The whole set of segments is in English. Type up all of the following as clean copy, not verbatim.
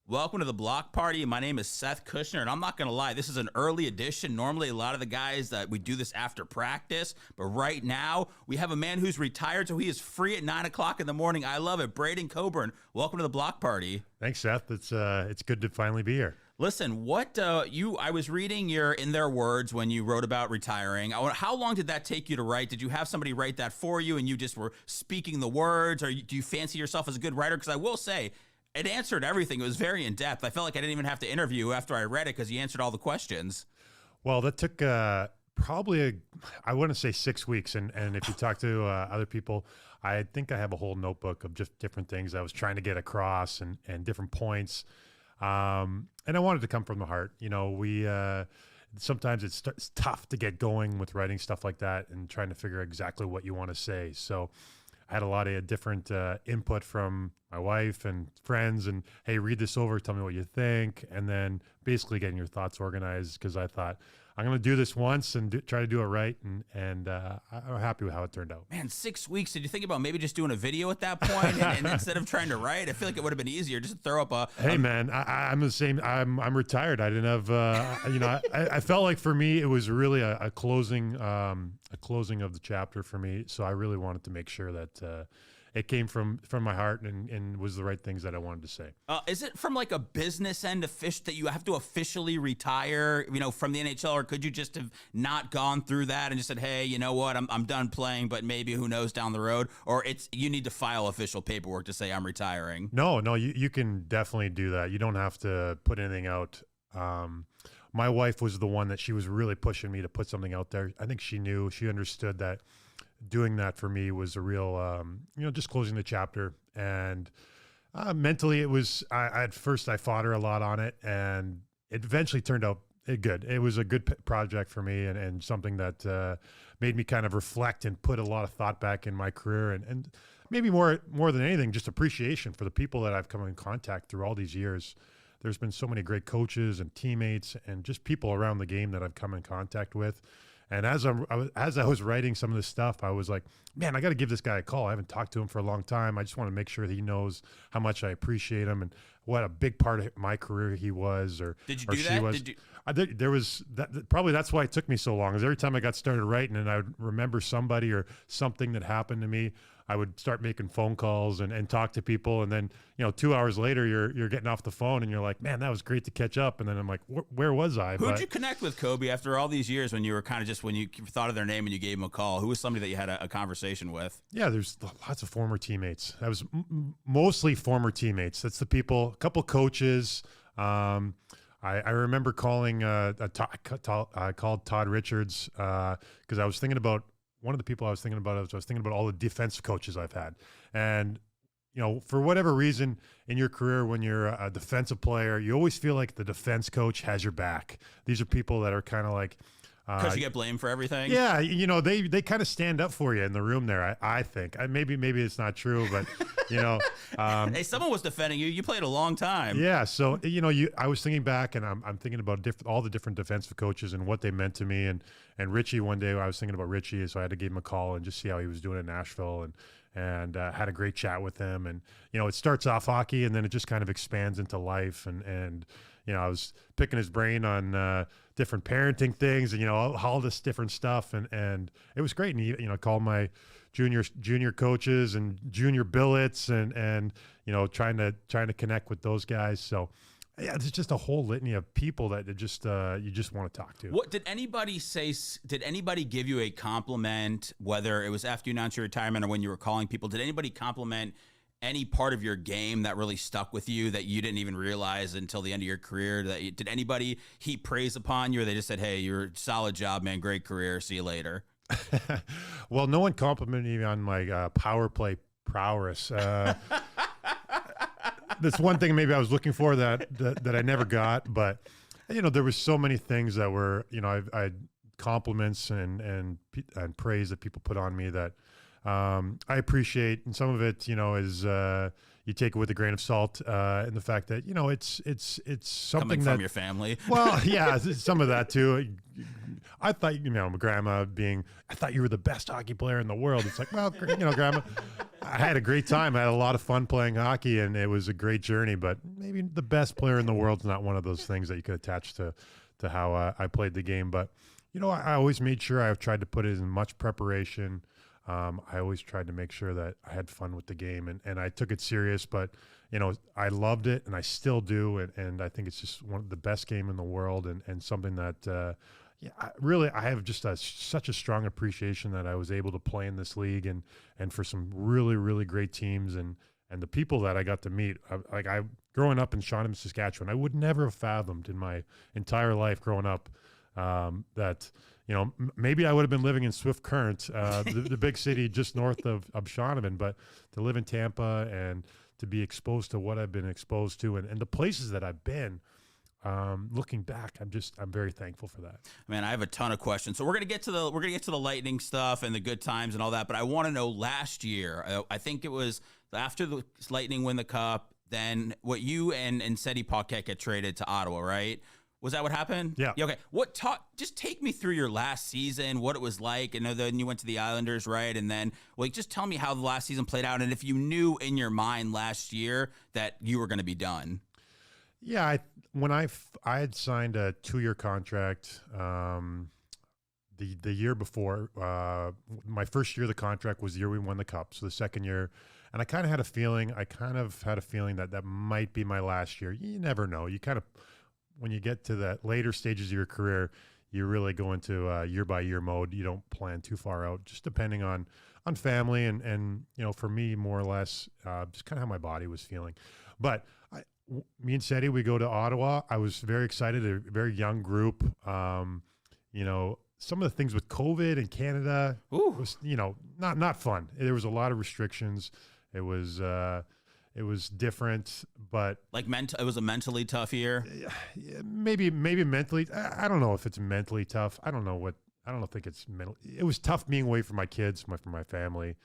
Welcome to the Block Party. My name is Seth Kushner, and I'm not going to lie, this is an early edition. Normally, a lot of the guys that we do this after practice, but right now, we have a man who's retired, so he is free at 9 o'clock in the morning. I love it. Braydon Coburn, welcome to the Block Party. Thanks, Seth. It's good to finally be here. Listen, I was reading your In Their Words when you wrote about retiring. How long did that take you to write? Did you have somebody write that for you, and you just were speaking the words, or do you fancy yourself as a good writer? Because I will say, it answered everything. It was very in-depth. I felt like I didn't even have to interview after I read it because you answered all the questions. Well, that took probably, I wouldn't say 6 weeks. And if you talk to other people, I think I have a whole notebook of just different things I was trying to get across and different points. And I wanted to come from the heart. You know, sometimes it's tough to get going with writing stuff like that and trying to figure out exactly what you want to say. So I had a lot of different input from my wife and friends and, hey, read this over, tell me what you think, and then basically getting your thoughts organized because I thought, I'm going to do this once and try to do it right, and I'm happy with how it turned out. Man, 6 weeks. Did you think about maybe just doing a video at that point and instead of trying to write? I feel like it would have been easier just to throw up a... Hey, man, I'm the same. I'm retired. I didn't have, I felt like for me, it was really a closing of the chapter for me. So I really wanted to make sure that it came from my heart and was the right things that I wanted to say. Is it from like a business end that you have to officially retire, from the NHL, or could you just have not gone through that and just said, hey, you know what, I'm done playing, but maybe who knows down the road? Or you need to file official paperwork to say I'm retiring? No, you can definitely do that. You don't have to put anything out. My wife was the one that she was really pushing me to put something out there. I think she understood that doing that for me was a real, just closing the chapter. And mentally, it was, at first I fought her a lot on it, and it eventually turned out good. It was a good project for me and something that made me kind of reflect and put a lot of thought back in my career. And maybe more than anything, just appreciation for the people that I've come in contact through all these years. There's been so many great coaches and teammates and just people around the game that I've come in contact with. And as I was writing some of this stuff, I was like, man, I got to give this guy a call. I haven't talked to him for a long time. I just want to make sure that he knows how much I appreciate him and what a big part of my career he was. Did you do that? There was that. Probably that's why it took me so long. Is every time I got started writing and I would remember somebody or something that happened to me, I would start making phone calls and talk to people. And then, 2 hours later, you're getting off the phone and you're like, man, that was great to catch up. And then I'm like, where was I? Who'd you connect with, Kobe, after all these years when you were kind of just, when you thought of their name and you gave them a call? Who was somebody that you had a conversation with? Yeah, there's lots of former teammates. That was mostly former teammates. That's the people, a couple coaches. I remember calling, I called Todd Richards because I was thinking about, one of the people I was thinking about all the defensive coaches I've had. And, for whatever reason in your career, when you're a defensive player, you always feel like the defense coach has your back. These are people that are kind of like, because you get blamed for everything. Yeah, they kind of stand up for you in the room there. I think maybe it's not true, but hey, someone was defending you. You played a long time. Yeah, so I was thinking back, and I'm thinking about all the different defensive coaches and what they meant to me. And Richie, one day I was thinking about Richie, so I had to give him a call and just see how he was doing in Nashville, and had a great chat with him. And it starts off hockey, and then it just kind of expands into life. And I was picking his brain on different parenting things and, all this different stuff. And it was great. And he, called my junior coaches and junior billets and trying to connect with those guys. So yeah, it's just a whole litany of people that you just want to talk to. What did anybody say? Did anybody give you a compliment, whether it was after you announced your retirement or when you were calling people? Did anybody compliment any part of your game that really stuck with you that you didn't even realize until the end of your career? Did anybody heap praise upon you, or they just said, hey, you're solid job, man, great career, see you later? Well, no one complimented me on my power play prowess. That's one thing maybe I was looking for that I never got, but there was so many things that were, I compliments and praise that people put on me that I appreciate, and some of it, is you take it with a grain of salt, and the fact that it's something coming from your family. Well, yeah, some of that too. I thought, my grandma I thought you were the best hockey player in the world. It's like, well, grandma, I had a great time. I had a lot of fun playing hockey, and it was a great journey. But maybe the best player in the world is not one of those things that you could attach to how I played the game. But I always made sure I tried to put in as much preparation. I always tried to make sure that I had fun with the game, and I took it serious. But I loved it, and I still do, and I think it's just one of the best game in the world, and something that. I have just such a strong appreciation that I was able to play in this league and for some really, really great teams and the people that I got to meet. I growing up in Shawinigan, Saskatchewan, I would never have fathomed in my entire life growing up that maybe I would have been living in Swift Current, the big city just north of Shawinigan, but to live in Tampa and to be exposed to what I've been exposed to and the places that I've been. Looking back, I'm very thankful for that. Man, I have a ton of questions. So we're gonna get to the Lightning stuff and the good times and all that. But I want to know last year. I think it was after the Lightning win the Cup. Then what you and Seti Paquette get traded to Ottawa, right? Was that what happened? Yeah. Okay. Just take me through your last season, what it was like. And then you went to the Islanders, right? And then just tell me how the last season played out, and if you knew in your mind last year that you were going to be done. Yeah, when I had signed a 2-year contract the year before. My first year of the contract was the year we won the Cup, so the second year. And I kind of had a feeling. That might be my last year. You never know. You kind of, when you get to the later stages of your career, you really go into year-by-year mode. You don't plan too far out, just depending on family and for me, more or less, just kind of how my body was feeling. But me and Seti, we go to Ottawa. I was very excited, a very young group. Some of the things with COVID in Canada was, not fun. There was a lot of restrictions. It was different, but it was a mentally tough year. Maybe mentally. I don't know if it's mentally tough. I don't think it's mental. It was tough being away from my kids, from my family.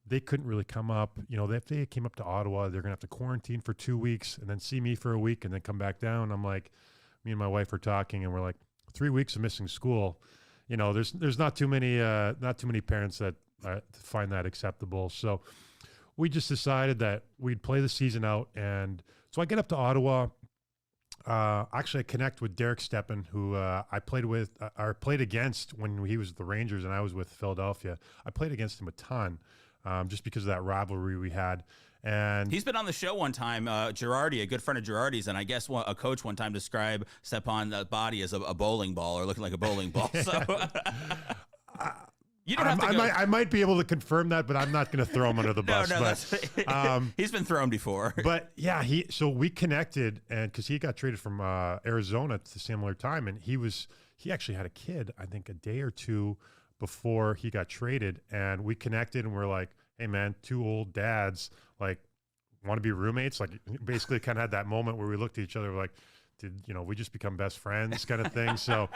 They couldn't really come up. If they came up to Ottawa, they're going to have to quarantine for 2 weeks and then see me for a week and then come back down. I'm like, me and my wife were talking and we're like, 3 weeks of missing school. There's not too many parents that find that acceptable. So we just decided that we'd play the season out. And so I get up to Ottawa. Actually, I connect with Derek Steppen, who I played against when he was with the Rangers and I was with Philadelphia. I played against him a ton. Just because of that rivalry we had. And he's been on the show one time, Gerardi, a good friend of Gerardi's, and I guess a coach one time described Stepan's body as a bowling ball or looking like a bowling ball. So you don't have to go. I might be able to confirm that, but I'm not going to throw him under the bus. He's been thrown before. But yeah, so we connected, and because he got traded from Arizona at a similar time, and he actually had a kid, I think, a day or two before he got traded, and we connected and we're like, hey man, 2 old dads want to be roommates. Basically kind of had that moment where we looked at each other like, did we just become best friends kind of thing. So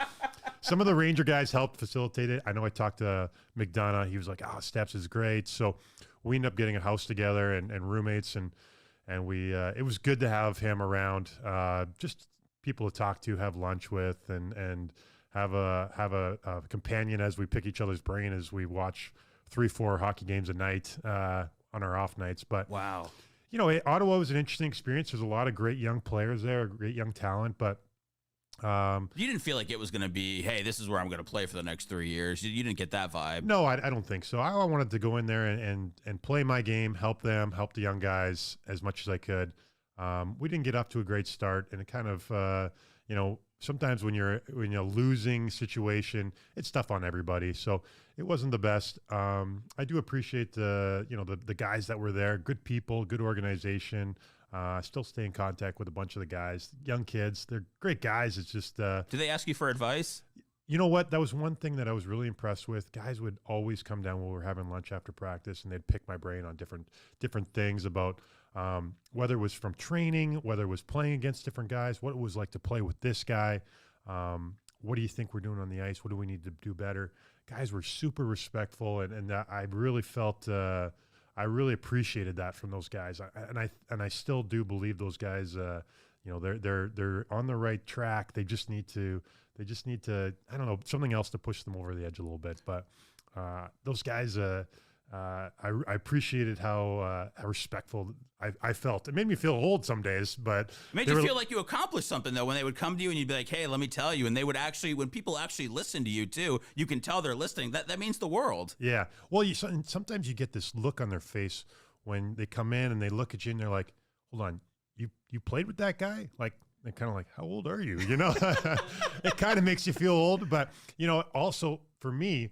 some of the Ranger guys helped facilitate it. I know I talked to McDonough. He was like, Steps is great. So we ended up getting a house together and roommates and we it was good to have him around, just people to talk to, have lunch with and have a companion as we pick each other's brain as we watch 3-4 hockey games a night on our off nights. But wow, Ottawa was an interesting experience. There's a lot of great young players there, great young talent. But you didn't feel like it was going to be, hey, this is where I'm going to play for the next 3 years. You didn't get that vibe. No, I don't think so. I wanted to go in there and play my game, help the young guys as much as I could. We didn't get off to a great start, and it kind of sometimes when you're in a losing situation, it's tough on everybody. So it wasn't the best. I do appreciate the guys that were there, good people, good organization. I still stay in contact with a bunch of the guys, young kids. They're great guys. It's just. Do they ask you for advice? You know what? That was one thing that I was really impressed with. Guys would always come down when we were having lunch after practice, and they'd pick my brain on different things about whether it was from training, whether it was playing against different guys, what it was like to play with this guy. What do you think we're doing on the ice? What do we need to do better? Guys were super respectful, and I really felt I really appreciated that from those guys. And I still do believe those guys. They're on the right track. They just need to. I don't know, something else to push them over the edge a little bit. But those guys, I appreciated how respectful I felt. It made me feel old some days, but It made you feel like you accomplished something, though, when they would come to you and you'd be like, hey, let me tell you. And they would actually, when people actually listen to you, too, you can tell they're listening. That means the world. Yeah. Well, sometimes you get this look on their face when they come in and they look at you and they're like, hold on, you played with that guy? Like, they're kind of like, how old are you? You know, it kind of makes you feel old. But, also for me,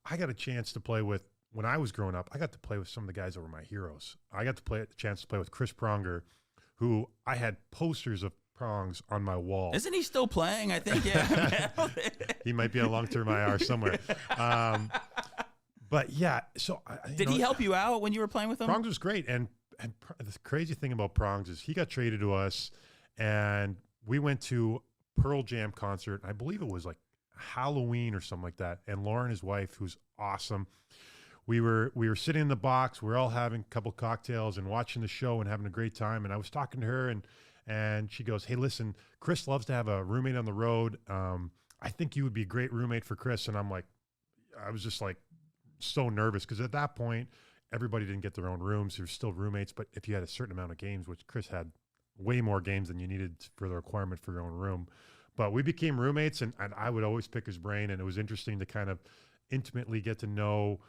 I got a chance to play with, when I was growing up, I got to play with some of the guys that were my heroes. I got the chance to play with Chris Pronger, who I had posters of Prongs on my wall. Isn't he still playing? I think, yeah. He might be on long-term IR somewhere. But yeah, so did he help you out when you were playing with him? Prongs was great, and the crazy thing about Prongs is he got traded to us, and we went to Pearl Jam concert. I believe it was like Halloween or something like that. And Lauren, his wife, who's awesome, we were sitting in the box. We were all having a couple cocktails and watching the show and having a great time. And I was talking to her, and she goes, "Hey, listen, Chris loves to have a roommate on the road. I think you would be a great roommate for Chris." And I was just like so nervous because at that point, everybody didn't get their own rooms. There were still roommates, but if you had a certain amount of games, which Chris had way more games than you needed for the requirement for your own room. But we became roommates, and I would always pick his brain, and it was interesting to kind of intimately get to know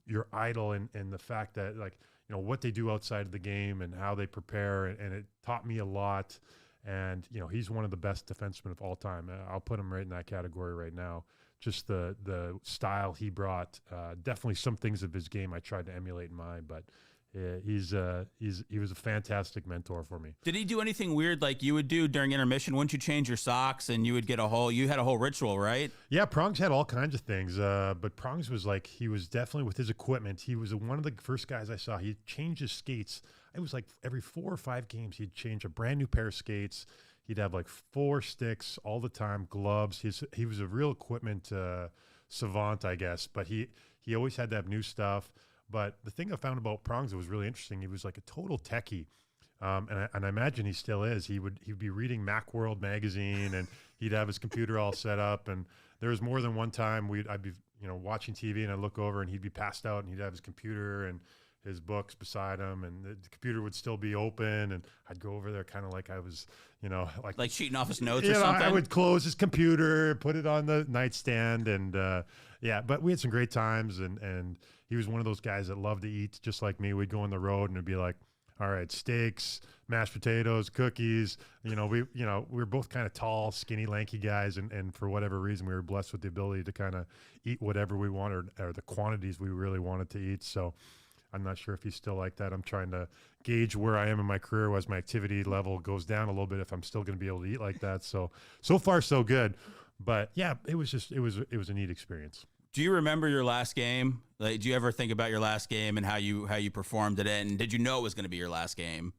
your idol and the fact that, like, what they do outside of the game and how they prepare. And it taught me a lot. And, he's one of the best defensemen of all time. I'll put him right in that category right now. Just the style he brought, definitely some things of his game I tried to emulate in mine, but he was a fantastic mentor for me. Did he do anything weird like you would do during intermission? Wouldn't you change your socks and you would get you had a whole ritual, right? Yeah, Prongs had all kinds of things, but Prongs was like, he was definitely with his equipment. He was one of the first guys I saw. He changed his skates. It was like every 4 or 5 games, he'd change a brand new pair of skates. He'd have like 4 sticks all the time, gloves. He was a real equipment savant, I guess, but he always had to have new stuff. But the thing I found about Prongs that was really interesting, he was like a total techie. And I imagine he still is. He'd be reading Macworld magazine, and he'd have his computer all set up. And there was more than one time I'd be watching TV, and I'd look over, and he'd be passed out, and he'd have his computer and his books beside him, and the computer would still be open, and I'd go over there kind of like I was, like cheating off his notes or something. I would close his computer, put it on the nightstand, and but we had some great times, and he was one of those guys that loved to eat just like me. We'd go on the road, and it'd be like, all right, steaks, mashed potatoes, cookies. We were both kind of tall, skinny, lanky guys, and for whatever reason, we were blessed with the ability to kind of eat whatever we wanted, or the quantities we really wanted to eat. So I'm not sure if he's still like that. I'm trying to gauge where I am in my career as my activity level goes down a little bit, if I'm still going to be able to eat like that. So far, so good. But yeah, it was a neat experience. Do you remember your last game? Like, do you ever think about your last game and how you performed at it? And did you know it was going to be your last game?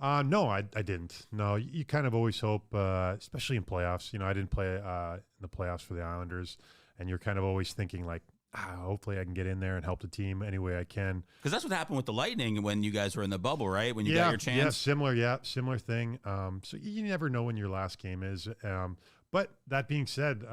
No, I didn't. No, you kind of always hope, especially in playoffs. I didn't play in the playoffs for the Islanders, and you're kind of always thinking like, hopefully I can get in there and help the team any way I can. Because that's what happened with the Lightning when you guys were in the bubble, right? When you got your chance. Similar thing. So you never know when your last game is. But that being said,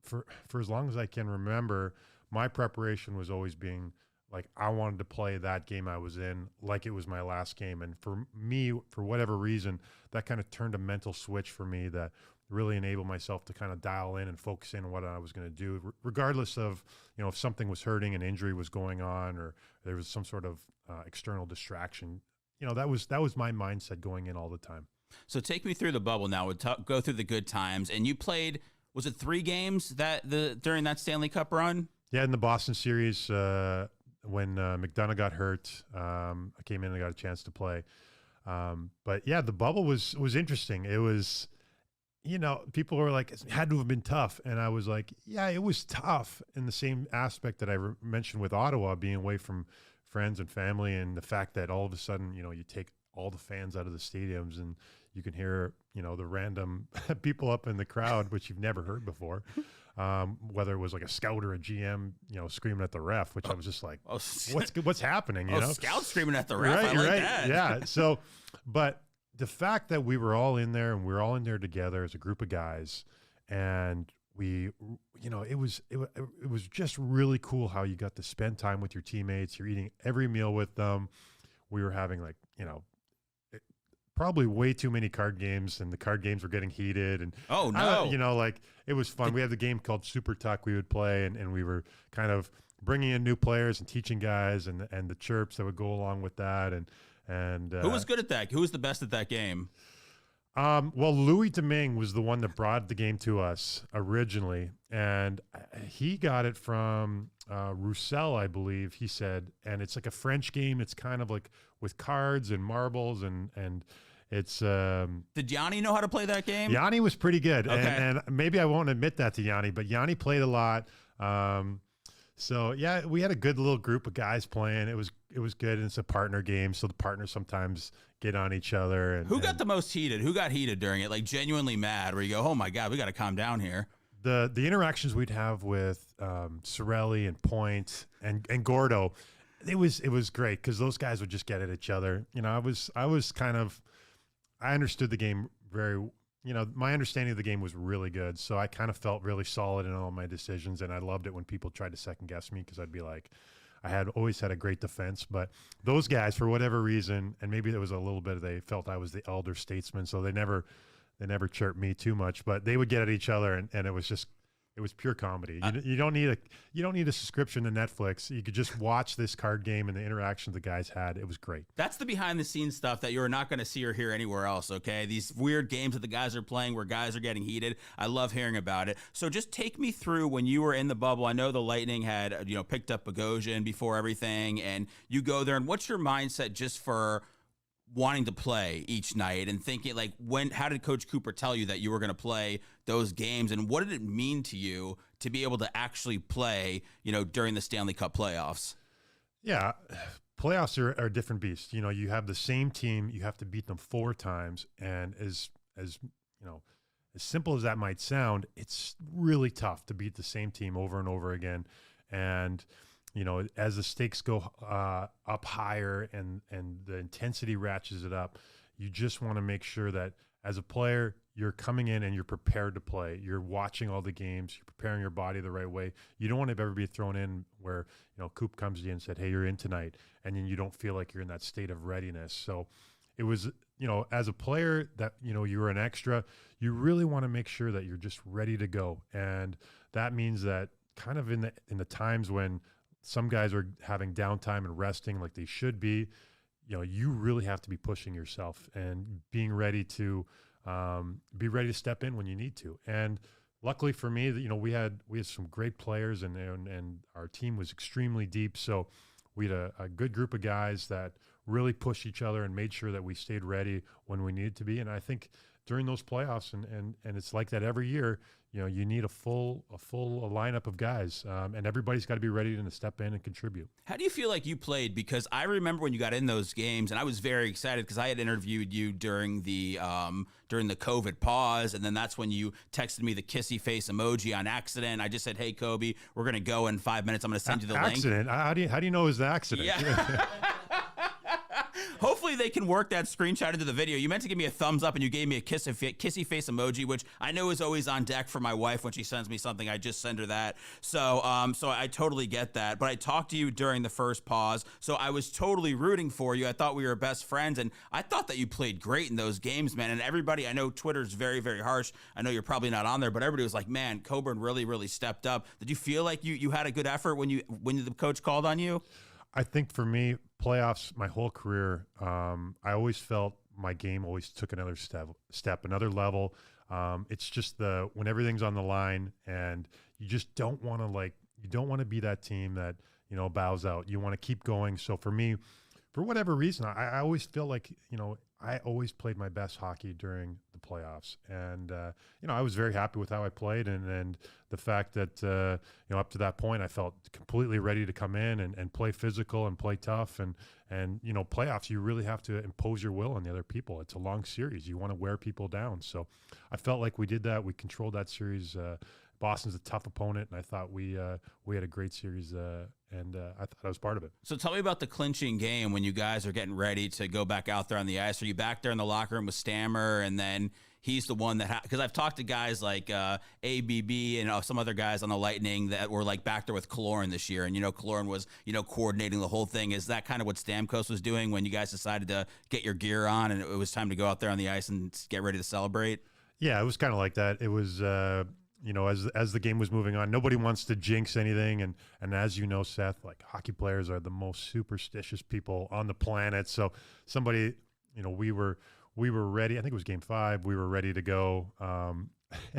for as long as I can remember, my preparation was always being like, I wanted to play that game I was in like it was my last game. And for me, for whatever reason, that kind of turned a mental switch for me that really enabled myself to kind of dial in and focus in on what I was going to do, regardless of, if something was hurting, an injury was going on, or there was some sort of external distraction. That was my mindset going in all the time. So take me through the bubble now. We'll go through the good times. And you played, was it 3 games during that Stanley Cup run? Yeah, in the Boston series, when McDonough got hurt, I came in and got a chance to play. But yeah, the bubble was interesting. It was, people were like, it had to have been tough. And I was like, yeah, it was tough in the same aspect that I mentioned with Ottawa, being away from friends and family, and the fact that all of a sudden, you take all the fans out of the stadiums and you can hear, the random people up in the crowd, which you've never heard before. Whether it was like a scout or a GM, screaming at the ref, which I was just like, what's happening? Scout screaming at the ref. Right, I like that. Yeah. So, but the fact that we were all in there and we were all in there together as a group of guys, and it was just really cool how you got to spend time with your teammates. You're eating every meal with them. We were having probably way too many card games, and the card games were getting heated. And oh no, it was fun. We had the game called Super Tuck we would play, and we were kind of bringing in new players and teaching guys, and the chirps that would go along with that. And who was good at that? Who was the best at that game? Well, Louis Domingue was the one that brought the game to us originally, and he got it from Roussel, I believe. He said, and it's like a French game. It's kind of like with cards and marbles, and it's. Did Yanni know how to play that game? Yanni was pretty good, Okay. and maybe I won't admit that to Yanni, but Yanni played a lot. So yeah, we had a good little group of guys playing. It was good, and it's a partner game, so the partners sometimes get on each other. And who got the most heated? Who got heated during it? Like genuinely mad, where you go, "Oh my God, we got to calm down here." The interactions we'd have with Sorelli and Point and Gordo, it was great because those guys would just get at each other. I understood the game very. My understanding of the game was really good. So I kind of felt really solid in all my decisions. And I loved it when people tried to second guess me because I'd be like, I had always had a great defense. But those guys, for whatever reason, and maybe there was a little bit, they felt I was the elder statesman. So they never chirped me too much, but they would get at each other. And it was just, it was pure comedy. You don't need a subscription to Netflix. You could just watch this card game and the interactions the guys had. It was great. That's the behind the scenes stuff that you're not going to see or hear anywhere else. Okay, these weird games that the guys are playing where guys are getting heated. I love hearing about it. So just take me through when you were in the bubble. I know the Lightning had picked up Bogosian before everything, and you go there. And what's your mindset just for wanting to play each night and thinking like how did Coach Cooper tell you that you were going to play those games, and what did it mean to you to be able to actually play, during the Stanley Cup playoffs? Yeah. Playoffs are a different beast. You have the same team, you have to beat them 4 times. And as simple as that might sound, it's really tough to beat the same team over and over again. And, as the stakes go up higher and the intensity ratchets it up, you just want to make sure that as a player, you're coming in and you're prepared to play. You're watching all the games. You're preparing your body the right way. You don't want to ever be thrown in where, Coop comes to you and said, "Hey, you're in tonight." And then you don't feel like you're in that state of readiness. So it was, as a player that, you're an extra, you really want to make sure that you're just ready to go. And that means that kind of in the times when some guys are having downtime and resting like they should be, you really have to be pushing yourself and being ready to step in when you need to. And luckily for me, we had some great players and our team was extremely deep. So we had a good group of guys that really pushed each other and made sure that we stayed ready when we needed to be. And I think during those playoffs, and it's like that every year, you need a full lineup of guys, and everybody's got to be ready to step in and contribute. How do you feel like you played? Because I remember when you got in those games, and I was very excited because I had interviewed you during the COVID pause, and then that's when you texted me the kissy-face emoji on accident. I just said, "Hey, Kobe, we're gonna go in 5 minutes. I'm gonna send you the link." Accident? How do you know it was the accident? Yeah. Hopefully they can work that screenshot into the video. You meant to give me a thumbs up and you gave me a kissy face emoji, which I know is always on deck for my wife when she sends me something. I just send her that. So I totally get that. But I talked to you during the first pause, so I was totally rooting for you. I thought we were best friends, and I thought that you played great in those games, man. And everybody, I know Twitter's very, very harsh. I know you're probably not on there, but everybody was like, "Man, Coburn really, really stepped up." Did you feel like you had a good effort when the coach called on you? I think for me, playoffs, my whole career, I always felt my game always took another step, another level. It's just when everything's on the line, and you just don't want to be that team that bows out. You want to keep going. So for me, for whatever reason, I always feel like I always played my best hockey during the playoffs, and I was very happy with how I played, and the fact that up to that point I felt completely ready to come in and play physical and play tough, and playoffs, you really have to impose your will on the other people. It's a long series. You want to wear people down. So I felt like we did that. We controlled that series. Boston's a tough opponent, and I thought we had a great series, and I thought I was part of it. So tell me about the clinching game when you guys are getting ready to go back out there on the ice. Are you back there in the locker room with Stammer, and then he's the one that because I've talked to guys like ABB and some other guys on the Lightning that were like back there with Kaloran this year, and Kaloran was coordinating the whole thing. Is that kind of what Stamkos was doing when you guys decided to get your gear on and it was time to go out there on the ice and get ready to celebrate? Yeah, it was kind of like that. It was as the game was moving on, nobody wants to jinx anything, and as you know, Seth, like hockey players are the most superstitious people on the planet. So somebody, we were ready. I think it was Game 5. We were ready to go, and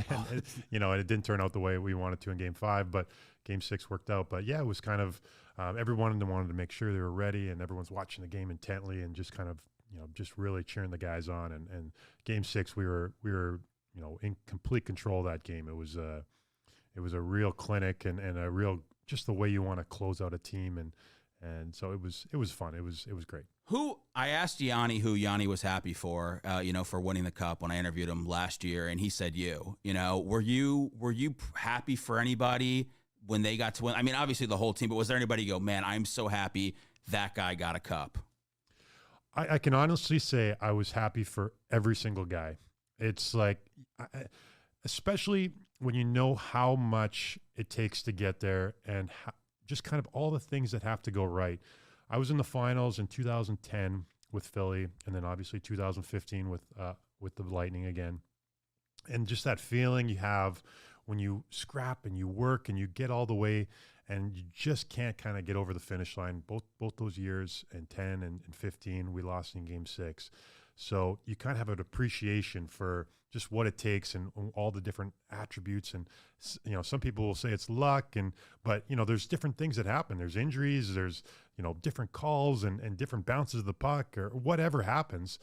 it didn't turn out the way we wanted to in Game 5, but Game 6 worked out. But yeah, it was kind of everyone wanted to make sure they were ready, and everyone's watching the game intently and just kind of just really cheering the guys on. And Game 6, we were in complete control of that game. It was a real clinic and a real, just the way you want to close out a team. And so it was fun. It was great. I asked Yanni who Yanni was happy for, for winning the cup when I interviewed him last year. And he said, were you happy for anybody when they got to win? I mean, obviously the whole team, but was there anybody you go, man, I'm so happy that guy got a cup? I can honestly say I was happy for every single guy. It's like, especially when you know how much it takes to get there and just kind of all the things that have to go right. I was in the finals in 2010 with Philly, and then obviously 2015 with the Lightning again. And just that feeling you have when you scrap and you work and you get all the way and you just can't kind of get over the finish line. Both those years, in 10 and 15, we lost in Game 6. So you kind of have an appreciation for just what it takes and all the different attributes. And, some people will say it's luck, but there's different things that happen. There's injuries, there's, different calls and different bounces of the puck or whatever happens.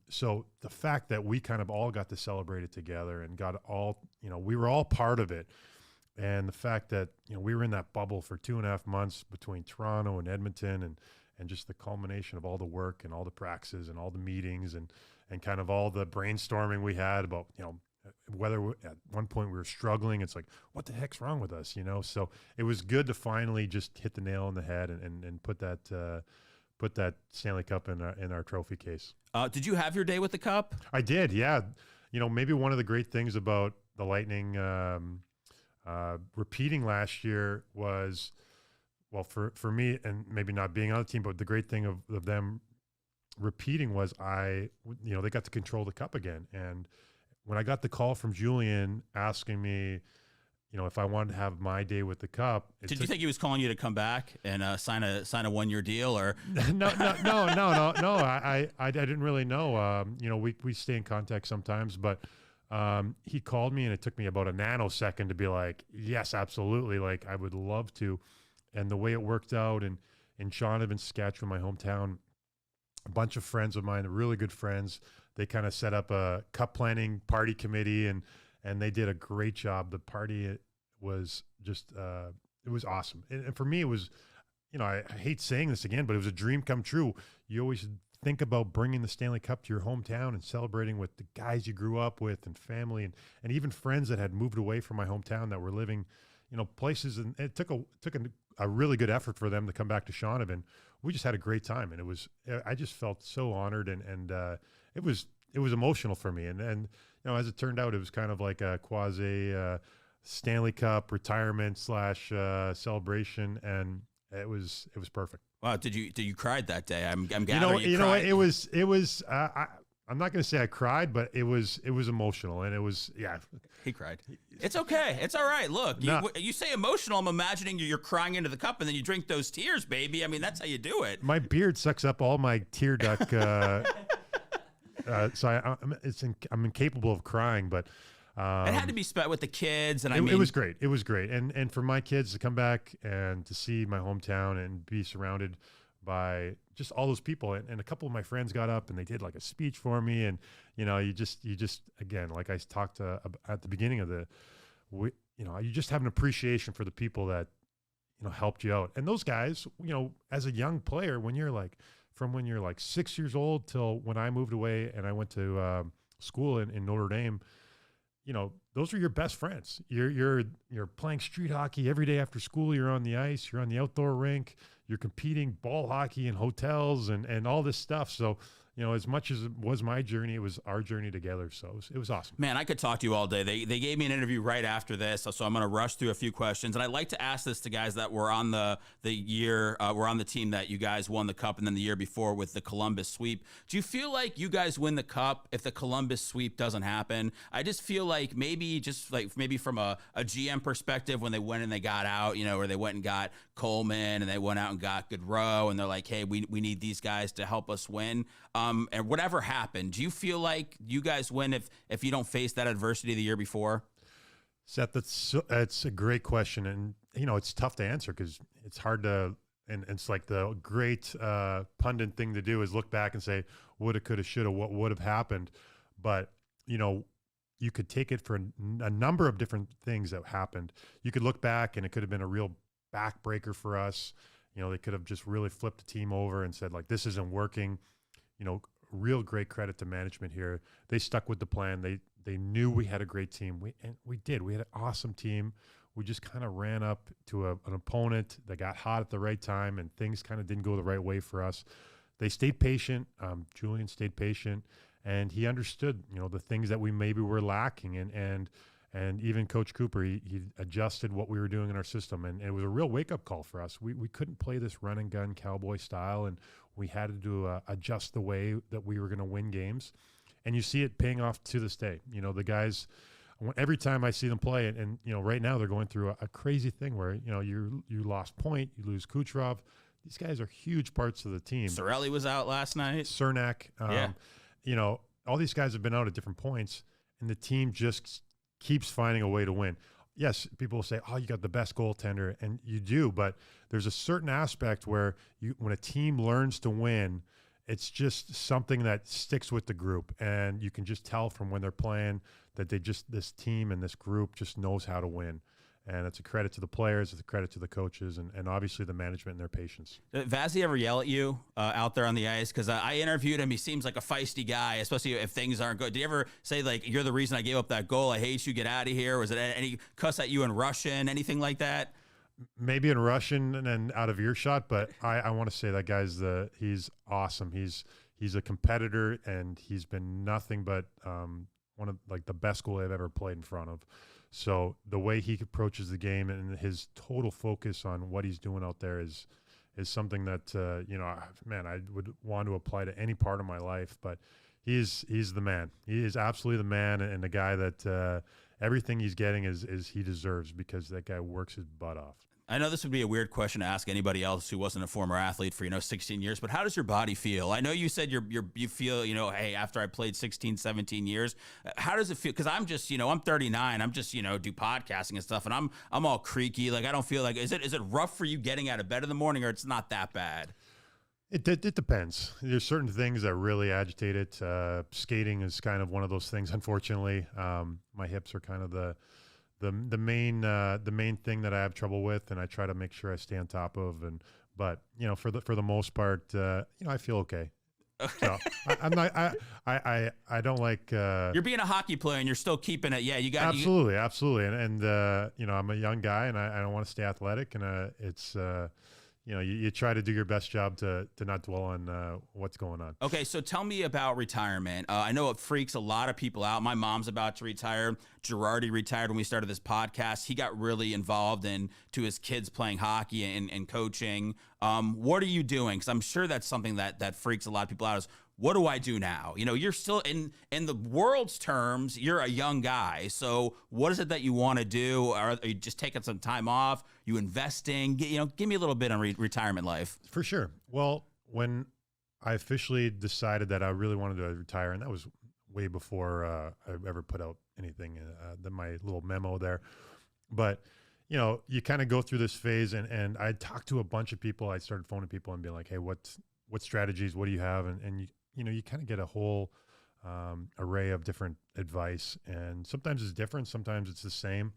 So the fact that we kind of all got to celebrate it together and got all, we were all part of it. And the fact that, we were in that bubble for 2.5 months between Toronto and Edmonton and just the culmination of all the work and all the practices and all the meetings and kind of all the brainstorming we had about, whether at one point we were struggling. It's like, what the heck's wrong with us? So it was good to finally just hit the nail on the head and put that Stanley Cup in our trophy case. Did you have your day with the cup? I did. Yeah. Maybe one of the great things about the Lightning, repeating last year was, well, for me, and maybe not being on the team, but the great thing of them repeating was they got to control the cup again. And when I got the call from Julian asking me, if I wanted to have my day with the cup. Did you think he was calling you to come back and sign a 1-year deal or? No. I didn't really know. We stay in contact sometimes, but he called me and it took me about a nanosecond to be like, yes, absolutely. Like I would love to. And the way it worked out in Shaunavon, Saskatchewan, my hometown, a bunch of friends of mine, really good friends, they kind of set up a cup planning party committee and they did a great job. The party was just, it was awesome. And for me, it was, I hate saying this again, but it was a dream come true. You always think about bringing the Stanley Cup to your hometown and celebrating with the guys you grew up with and family and even friends that had moved away from my hometown that were living, places. And it took a really good effort for them to come back to Shaunavon. We just had a great time. And I just felt so honored and it was emotional for me. And as it turned out, it was kind of like a quasi Stanley Cup retirement / celebration. And it was perfect. Wow. Did you cry that day? I'm gathering you know, it was, I'm not going to say I cried, but it was emotional and it was, yeah. He cried. It's okay. It's all right. Look, you say emotional. I'm imagining you're crying into the cup and then you drink those tears, baby. I mean, that's how you do it. My beard sucks up all my tear duct. So I'm incapable of crying, but it had to be spent with the kids, and it was great. It was great, and for my kids to come back and to see my hometown and be surrounded by just all those people, and a couple of my friends got up and they did like a speech for me, and you just again, like I talked at the beginning of you just have an appreciation for the people that helped you out, and those guys, as a young player, when you're like 6 years old till when I moved away and I went to school in Notre Dame, those are your best friends. You're playing street hockey every day after school. You're on the ice. You're on the outdoor rink. You're competing ball hockey in hotels and all this stuff. So, as much as it was my journey, it was our journey together. So it was awesome. Man, I could talk to you all day. They gave me an interview right after this, so I'm going to rush through a few questions. And I'd like to ask this to guys that were on the team that you guys won the cup, and then the year before with the Columbus sweep. Do you feel like you guys win the cup if the Columbus sweep doesn't happen? I just feel like maybe from a GM perspective, when they went and they got out, or they went and got Coleman and they went out and got Gaudreau, and they're like, hey, we need these guys to help us win. And whatever happened, do you feel like you guys win if you don't face that adversity the year before? Seth, that's a great question. And, it's tough to answer because it's hard to, and it's like the great pundit thing to do is look back and say, woulda, coulda, shoulda, what would have happened. But, you could take it for a number of different things that happened. You could look back and it could have been a real backbreaker for us. They could have just really flipped the team over and said, like, this isn't working. Real great credit to management here. They stuck with the plan. They knew we had a great team. We did. We had an awesome team. We just kind of ran up to an opponent that got hot at the right time, and things kind of didn't go the right way for us. They stayed patient. Julian stayed patient, and he understood, the things that we maybe were lacking. And even Coach Cooper, he adjusted what we were doing in our system. And it was a real wake-up call for us. We couldn't play this run-and-gun Cowboy style, and we had to adjust the way that we were going to win games. And you see it paying off to this day. The guys, every time I see them play, and right now they're going through a crazy thing where, you lost Point, you lose Kucherov. These guys are huge parts of the team. Cirelli was out last night. Cernak. All these guys have been out at different points, and the team just keeps finding a way to win. Yes, people will say, oh, you got the best goaltender, and you do, but there's a certain aspect where when a team learns to win, it's just something that sticks with the group, and you can just tell from when they're playing that this team and this group just knows how to win. And it's a credit to the players, it's a credit to the coaches, and obviously the management and their patience. Did Vazzy ever yell at you out there on the ice? Because I interviewed him. He seems like a feisty guy, especially if things aren't good. Did he ever say, like, you're the reason I gave up that goal, I hate you, get out of here? Was it any cuss at you in Russian, anything like that? Maybe in Russian and out of earshot, but I want to say that guy's he's awesome. He's a competitor, and he's been nothing but one of the best goalie I've ever played in front of. So the way he approaches the game and his total focus on what he's doing out there is something that I would want to apply to any part of my life. But he's the man. He is absolutely the man, and the guy that everything he's getting is he deserves, because that guy works his butt off. I know this would be a weird question to ask anybody else who wasn't a former athlete for 16 years, but how does your body feel? I know you said you feel, hey, after I played 16, 17 years, how does it feel? Because I'm just, I'm 39, I'm just, do podcasting and stuff, and I'm all creaky. Like, I don't feel like, is it rough for you getting out of bed in the morning, or it's not that bad? It depends. There's certain things that really agitate it. Skating is kind of one of those things, unfortunately. My hips are kind of the main thing that I have trouble with, and I try to make sure I stay on top of. But for the most part, I feel okay. So I don't like. You're being a hockey player and you're still keeping it. Yeah, you got absolutely, and I'm a young guy, and I want to stay athletic, and it's. You try to do your best job to not dwell on what's going on. Okay, so tell me about retirement. I know it freaks a lot of people out. My mom's about to retire. Gerardi retired when we started this podcast. He got really involved into his kids playing hockey and coaching. What are you doing? Because I'm sure that's something that freaks a lot of people out. Is what do I do now? You're still in the world's terms, you're a young guy. So what is it that you want to do? Are you just taking some time off? You investing? Give me a little bit on retirement life. For sure. Well, when I officially decided that I really wanted to retire, and that was way before I ever put out anything, my little memo there. But, you kind of go through this phase, and I talked to a bunch of people. I started phoning people and being like, hey, what strategies, what do you have? And you kind of get a whole array of different advice, and sometimes it's different, sometimes it's the same.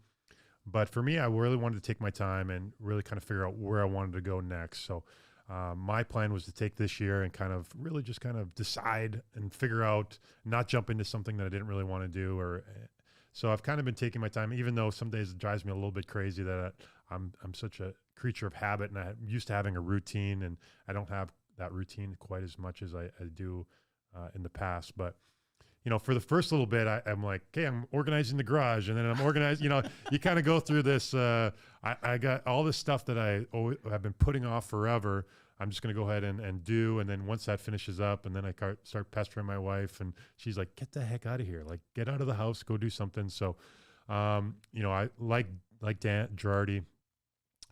But for me, I really wanted to take my time and really kind of figure out where I wanted to go next. So my plan was to take this year and kind of really just kind of decide and figure out, not jump into something that I didn't really want to do. So I've kind of been taking my time, even though some days it drives me a little bit crazy that I'm such a creature of habit, and I'm used to having a routine, and I don't have that routine quite as much as I do in the past. But for the first little bit, I'm like, okay, I'm organizing the garage, and then I'm organizing. You kind of go through this. I got all this stuff that have been putting off forever. I'm just going to go ahead and do. And then once that finishes up, and then I start pestering my wife, and she's like, get the heck out of here. Like, get out of the house, go do something. So, I like Gerardi,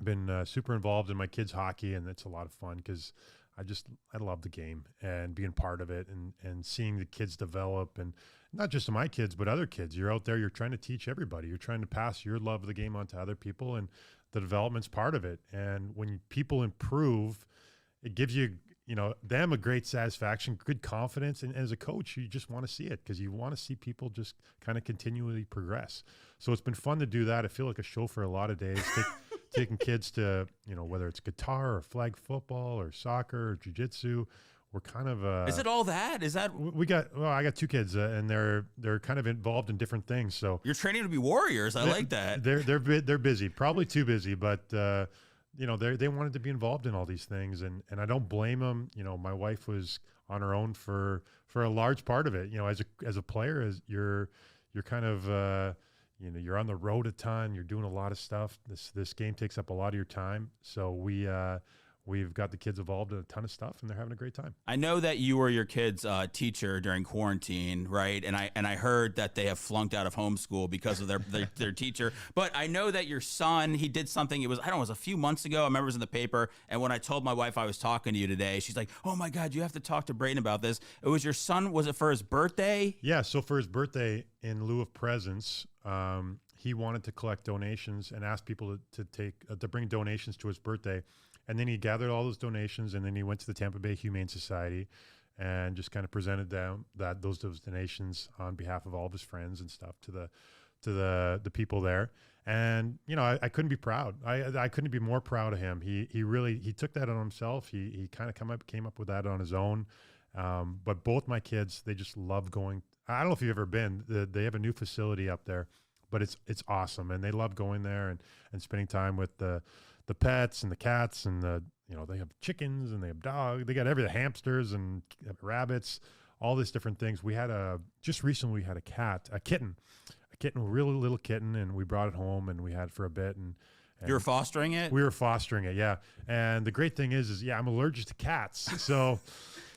been super involved in my kids' hockey, and it's a lot of fun because I love the game and being part of it and seeing the kids develop, and not just my kids, but other kids. You're out there, you're trying to teach everybody. You're trying to pass your love of the game on to other people, and the development's part of it. And when people improve, it gives you, them a great satisfaction, good confidence. And as a coach, you just want to see it because you want to see people just kind of continually progress. So it's been fun to do that. I feel like a chauffeur a lot of days, taking kids to, whether it's guitar or flag football or soccer or jiu-jitsu. We're kind of is it all that? Is that I got 2 kids and they're kind of involved in different things. So you're training to be warriors. I like that. They're busy, probably too busy, but they wanted to be involved in all these things, and I don't blame them. My wife was on her own for a large part of it. As a player, as you're kind of you're on the road a ton. You're doing a lot of stuff. This game takes up a lot of your time. So we've got the kids involved in a ton of stuff, and they're having a great time. I know that you were your kids' teacher during quarantine, right? And I heard that they have flunked out of homeschool because of their teacher. But I know that your son, he did something. It was a few months ago. I remember it was in the paper. And when I told my wife I was talking to you today, she's like, "Oh my God, you have to talk to Braydon about this." It was your son. Was it for his birthday? Yeah. So for his birthday, in lieu of presents, he wanted to collect donations and ask people to bring donations to his birthday. And then he gathered all those donations, and then he went to the Tampa Bay Humane Society and just kind of presented them those donations on behalf of all of his friends and stuff to the people there. And I couldn't be proud. I couldn't be more proud of him. He really took that on himself. He kind of came up with that on his own. But both my kids, they just love going. I don't know if you've ever been. They have a new facility up there, but it's awesome, and they love going there and spending time with the pets and the cats, and they have chickens and they have dogs. They got everything, hamsters and rabbits, all these different things. Just recently we had a kitten, a really little kitten, and we brought it home and we had it for a bit. And you were fostering it? We were fostering it, yeah. And the great thing is I'm allergic to cats, so.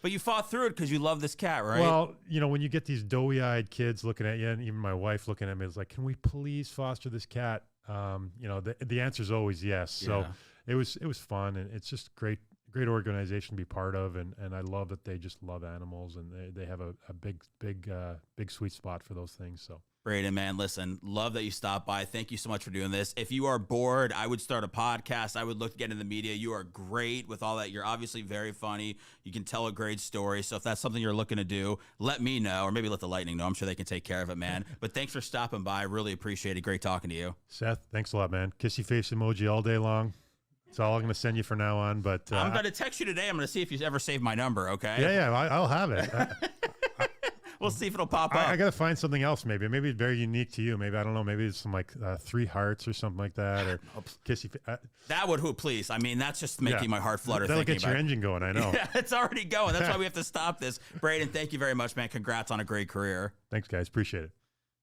But you fought through it because you love this cat, right? Well, when you get these doughy-eyed kids looking at you, and even my wife looking at me, is like, "Can we please foster this cat?" The answer is always yes. So it was fun, and it's just great organization to be part of, and I love that they just love animals, and they have a big sweet spot for those things. So Braydon, man, listen, love that you stopped by. Thank you so much for doing this. If you are bored, I would start a podcast. I would look to get in the media. You are great with all that. You're obviously very funny. You can tell a great story. So if that's something you're looking to do, let me know, or maybe let the Lightning know. I'm sure they can take care of it, man. But thanks for stopping by. Really appreciate it. Great talking to you. Seth, thanks a lot, man. Kissy-face emoji all day long. That's all I'm going to send you for now on. But I'm going to text you today. I'm going to see if you ever save my number, okay? Yeah, I'll have it. We'll see if it'll pop up. I got to find something else, maybe it's very unique to you. Maybe, I don't know, maybe it's some 3 hearts or something like that, or kissy. That would, please. I mean, that's just making my heart flutter. That'll get your engine going, I know. Yeah, it's already going. That's why we have to stop this. Braydon, thank you very much, man. Congrats on a great career. Thanks, guys. Appreciate it.